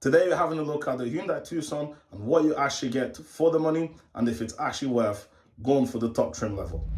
Today we're having a look at the Hyundai Tucson and what you actually get for the money and if it's actually worth going for the top trim level.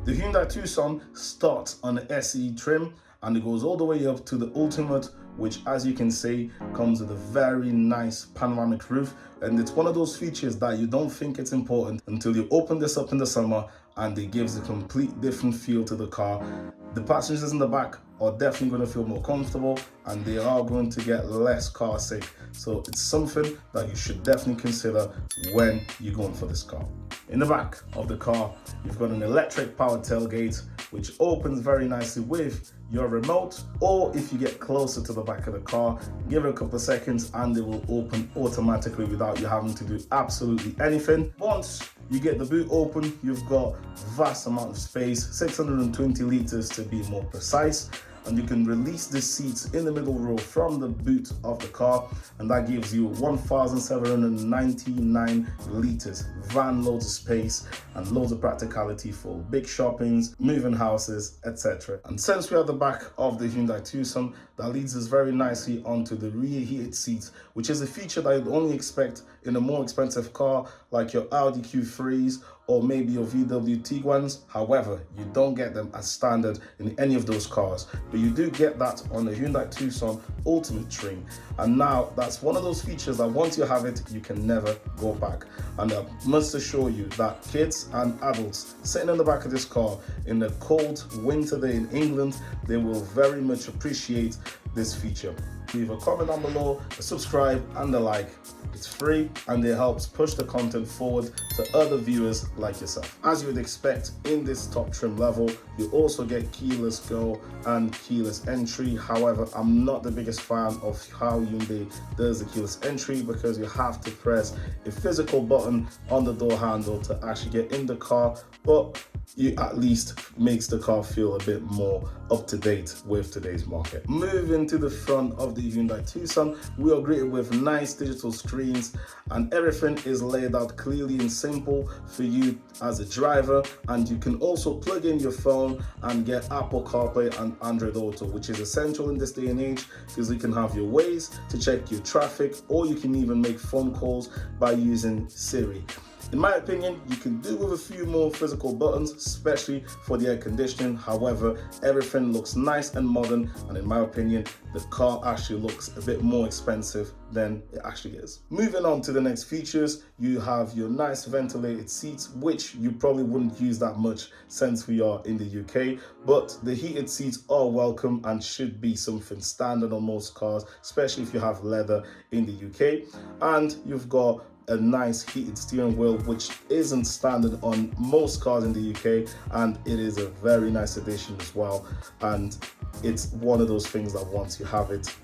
The Hyundai Tucson starts on the SE trim and it goes all the way up to the Ultimate, which as you can see comes with a very nice panoramic roof, and it's one of those features that you don't think it's important until you open this up in the summer and it gives a complete different feel to the car. The passengers in the back are definitely going to feel more comfortable and they are going to get less car sick, so it's something that you should definitely consider when you're going for this car. In the back of the car, you've got an electric powered tailgate which opens very nicely with your remote, or if you get closer to the back of the car, give it a couple of seconds and it will open automatically without you having to do absolutely anything. Once you get the boot open, you've got vast amount of space, 620 liters to be more precise, and you can release the seats in the middle row from the boot of the car, and that gives you 1,799 liters, van loads of space and loads of practicality for big shoppings, moving houses, etc. And since we're at the back of the Hyundai Tucson, that leads us very nicely onto the rear heated seats, which is a feature that you'd only expect in a more expensive car like your Audi Q3s or maybe your VW Tiguan's. However, you don't get them as standard in any of those cars, but you do get that on the Hyundai Tucson Ultimate trim. And now that's one of those features that once you have it, you can never go back. And I must assure you that kids and adults sitting in the back of this car in a cold winter day in England, they will very much appreciate this feature. Leave a comment down below, a subscribe and a like. It's free and it helps push the content forward to other viewers like yourself. As you would expect in this top trim level, you also get keyless go and keyless entry. However, I'm not the biggest fan of how Hyundai does the keyless entry because you have to press a physical button on the door handle to actually get in the car, but it at least makes the car feel a bit more up to date with today's market. Moving to the front of the Hyundai Tucson, we are greeted with nice digital screens and everything is laid out clearly and simple for you as a driver, and you can also plug in your phone and get Apple CarPlay and Android Auto, which is essential in this day and age because you can have your Waze to check your traffic, or you can even make phone calls by using Siri. In my opinion, you can do with a few more physical buttons, especially for the air conditioning. However, everything looks nice and modern, and in my opinion, the car actually looks a bit more expensive than it actually is. Moving on to the next features, you have your nice ventilated seats, which you probably wouldn't use that much since we are in the UK, but the heated seats are welcome and should be something standard on most cars, especially if you have leather in the UK. And you've got a nice heated steering wheel, which isn't standard on most cars in the UK, and it is a very nice addition as well. And it's one of those things that once you have it,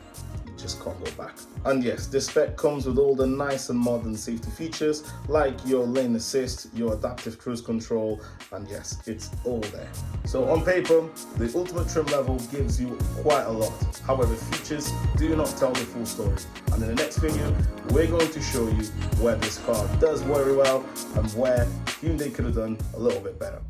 you just can't go back. And yes, this spec comes with all the nice and modern safety features like your lane assist, your adaptive cruise control, and yes, it's all there. So on paper, the Ultimate trim level gives you quite a lot. However, features do not tell the full story. And in the next video, we're going to show you where this car does very well and where Hyundai could have done a little bit better.